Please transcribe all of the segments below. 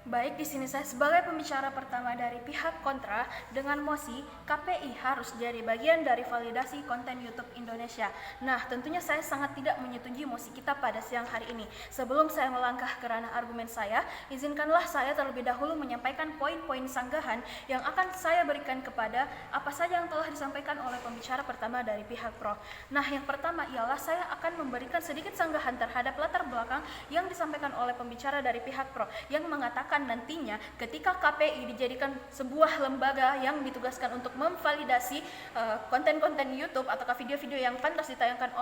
Baik, di sini saya sebagai pembicara pertama dari pihak kontra dengan mosi KPI harus jadi bagian dari validasi konten YouTube Indonesia. Nah, tentunya saya sangat tidak menyetujui mosi kita pada siang hari ini. Sebelum saya melangkah ke ranah argumen saya, izinkanlah saya terlebih dahulu menyampaikan poin-poin sanggahan yang akan saya berikan kepada apa saja yang telah disampaikan oleh pembicara pertama dari pihak pro. Nah, yang pertama ialah saya akan memberikan sedikit sanggahan terhadap latar belakang yang disampaikan oleh pembicara dari pihak pro yang mengatakan nantinya ketika KPI dijadikan sebuah lembaga yang ditugaskan untuk memvalidasi konten-konten YouTube ataukah video-video yang pantas ditayangkan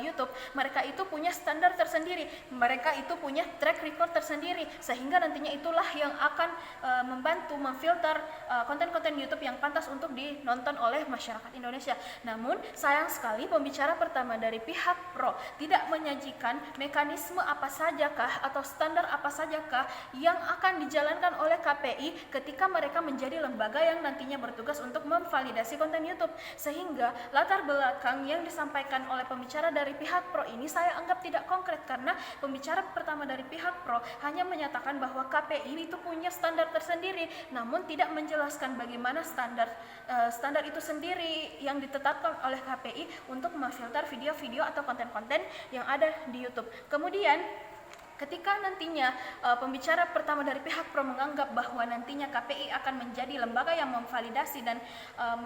di YouTube, mereka itu punya standar tersendiri, mereka itu punya track record tersendiri, sehingga nantinya itulah yang akan membantu memfilter konten-konten YouTube yang pantas untuk dinonton oleh masyarakat Indonesia. Namun sayang sekali pembicara pertama dari pihak pro tidak menyajikan mekanisme apa sajakah atau standar apa sajakah yang akan dijalankan oleh KPI ketika mereka menjadi lembaga yang nantinya bertugas untuk memvalidasi konten YouTube, sehingga latar belakang yang disampaikan oleh pembicara dari pihak pro ini saya anggap tidak konkret, karena pembicara pertama dari pihak pro hanya menyatakan bahwa KPI itu punya standar tersendiri, namun tidak menjelaskan bagaimana standar itu sendiri yang ditetapkan oleh KPI untuk memfilter video-video atau konten-konten yang ada di YouTube. Kemudian ketika nantinya pembicara pertama dari pihak pro menganggap bahwa nantinya KPI akan menjadi lembaga yang memvalidasi dan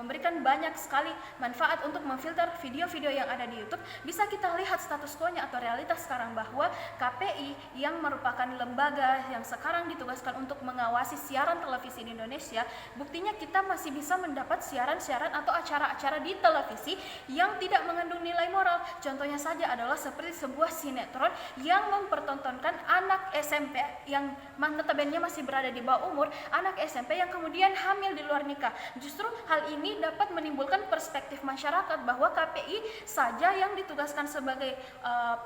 memberikan banyak sekali manfaat untuk memfilter video-video yang ada di YouTube, bisa kita lihat status quo-nya atau realitas sekarang bahwa KPI yang merupakan lembaga yang sekarang ditugaskan untuk mengawasi siaran televisi di Indonesia, buktinya kita masih bisa mendapat siaran-siaran atau acara-acara di televisi yang tidak mengandung nilai moral. Contohnya saja adalah seperti sebuah sinetron yang mempertontonkan anak SMP yang notabene masih berada di bawah umur, anak SMP yang kemudian hamil di luar nikah. Justru hal ini dapat menimbulkan perspektif masyarakat bahwa KPI saja yang ditugaskan sebagai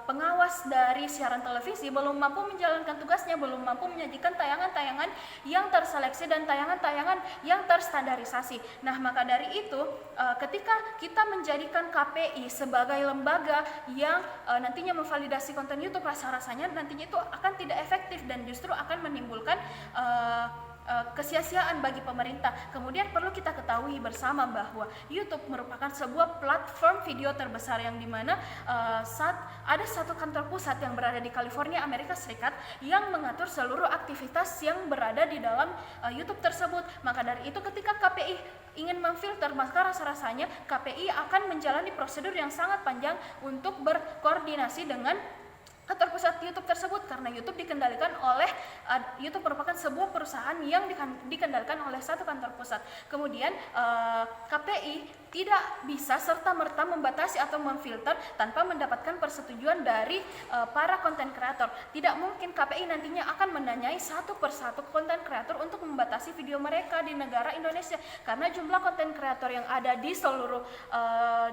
pengawas dari siaran televisi belum mampu menjalankan tugasnya, belum mampu menyajikan tayangan-tayangan yang terseleksi dan tayangan-tayangan yang terstandarisasi. Nah, maka dari itu ketika kita menjadikan KPI sebagai lembaga yang nantinya memvalidasi konten YouTube, rasa-rasanya nantinya itu akan tidak efektif dan justru akan menimbulkan kesia-siaan bagi pemerintah. Kemudian perlu kita ketahui bersama bahwa YouTube merupakan sebuah platform video terbesar yang dimana saat ada satu kantor pusat yang berada di California, Amerika Serikat, yang mengatur seluruh aktivitas yang berada di dalam YouTube tersebut. Maka dari itu ketika KPI ingin memfilter, maka rasa-rasanya KPI akan menjalani prosedur yang sangat panjang untuk berkoordinasi dengan kantor pusat YouTube tersebut, karena YouTube dikendalikan oleh YouTube merupakan sebuah perusahaan yang dikendalikan oleh satu kantor pusat. Kemudian KPI tidak bisa serta-merta membatasi atau memfilter tanpa mendapatkan persetujuan dari para konten kreator. Tidak mungkin KPI nantinya akan menanyai satu persatu konten kreator untuk membatasi video mereka di negara Indonesia, karena jumlah konten kreator yang ada di seluruh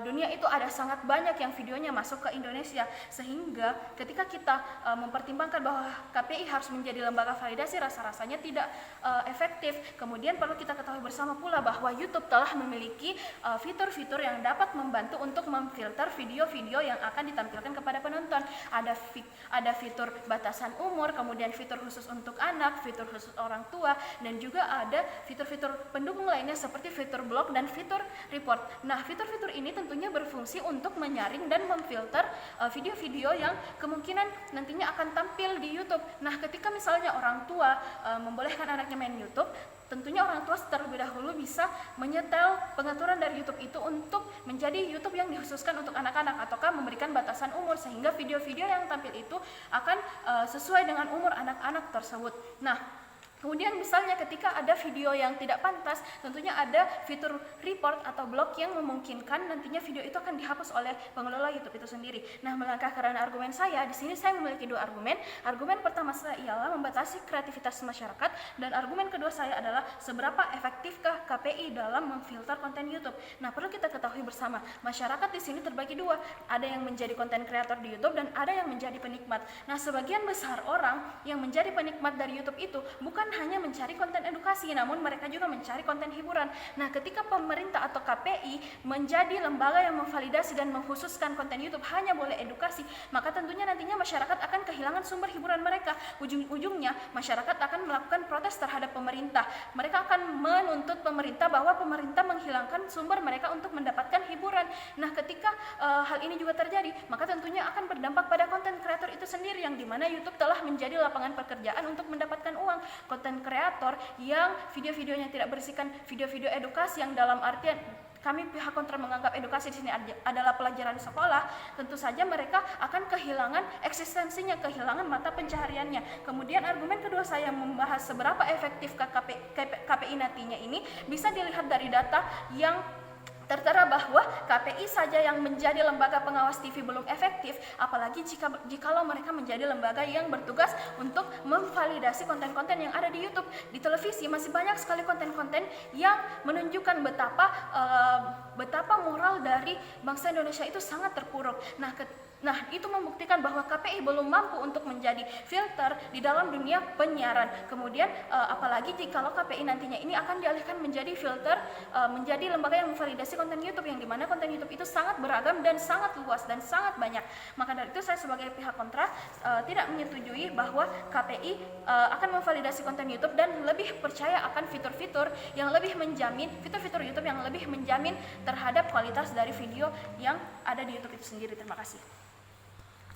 dunia itu ada sangat banyak yang videonya masuk ke Indonesia, sehingga ketika kita mempertimbangkan bahwa KPI harus menjadi lembaga validasi, rasa-rasanya tidak efektif. Kemudian perlu kita ketahui bersama pula bahwa YouTube telah memiliki fitur-fitur yang dapat membantu untuk memfilter video-video yang akan ditampilkan kepada penonton. Ada fitur batasan umur, kemudian fitur khusus untuk anak, fitur khusus orang tua, dan juga ada fitur-fitur pendukung lainnya seperti fitur blog dan fitur report. Nah, fitur-fitur ini tentunya berfungsi untuk menyaring dan memfilter video-video yang kemungkinan nantinya akan tampil di YouTube. Nah, ketika misalnya orang tua membolehkan anaknya main YouTube, tentunya orang tua terlebih dahulu bisa menyetel pengaturan dari YouTube itu untuk menjadi YouTube yang dikhususkan untuk anak-anak, ataukah memberikan batasan umur sehingga video-video yang tampil itu akan sesuai dengan umur anak-anak tersebut. Nah, kemudian misalnya ketika ada video yang tidak pantas, tentunya ada fitur report atau blog yang memungkinkan nantinya video itu akan dihapus oleh pengelola YouTube itu sendiri. Nah, melangkah ke ranah argumen saya, di sini saya memiliki dua argumen. Argumen pertama saya ialah membatasi kreativitas masyarakat, dan argumen kedua saya adalah seberapa efektifkah KPI dalam memfilter konten YouTube. Nah, perlu kita ketahui bersama, masyarakat di sini terbagi dua, ada yang menjadi konten kreator di YouTube dan ada yang menjadi penikmat. Nah, sebagian besar orang yang menjadi penikmat dari YouTube itu bukan hanya mencari konten edukasi, namun mereka juga mencari konten hiburan. Nah, ketika pemerintah atau KPI menjadi lembaga yang memvalidasi dan mengkhususkan konten YouTube hanya boleh edukasi, maka tentunya nantinya masyarakat akan kehilangan sumber hiburan mereka. Ujung-ujungnya masyarakat akan melakukan protes terhadap pemerintah. Mereka akan menuntut pemerintah bahwa pemerintah menghilangkan sumber mereka untuk mendapatkan hiburan. Nah, ketika hal ini juga terjadi, maka tentunya akan berdampak pada konten kreator itu sendiri, yang dimana YouTube telah menjadi lapangan pekerjaan untuk mendapatkan uang. Konten kreator yang video-videonya tidak berisikan video-video edukasi, yang dalam artian kami pihak kontra menganggap edukasi di sini adalah pelajaran sekolah, tentu saja mereka akan kehilangan eksistensinya, kehilangan mata pencahariannya. Kemudian argumen kedua saya membahas seberapa efektif KPI nantinya ini bisa dilihat dari data yang tertera bahwa KPI saja yang menjadi lembaga pengawas TV belum efektif, apalagi jikalau mereka menjadi lembaga yang bertugas untuk memvalidasi konten-konten yang ada di YouTube. Di televisi masih banyak sekali konten-konten yang menunjukkan betapa moral dari bangsa Indonesia itu sangat terpuruk. Nah, itu membuktikan bahwa KPI belum mampu untuk menjadi filter di dalam dunia penyiaran. Kemudian apalagi jikalau KPI nantinya ini akan dialihkan menjadi filter, menjadi lembaga yang memvalidasi konten YouTube, yang dimana konten YouTube itu sangat beragam dan sangat luas dan sangat banyak. Maka dari itu saya sebagai pihak kontra tidak menyetujui bahwa KPI akan memvalidasi konten YouTube dan lebih percaya akan fitur-fitur yang lebih menjamin, fitur-fitur YouTube yang lebih menjamin terhadap kualitas dari video yang ada di YouTube itu sendiri. Terima kasih.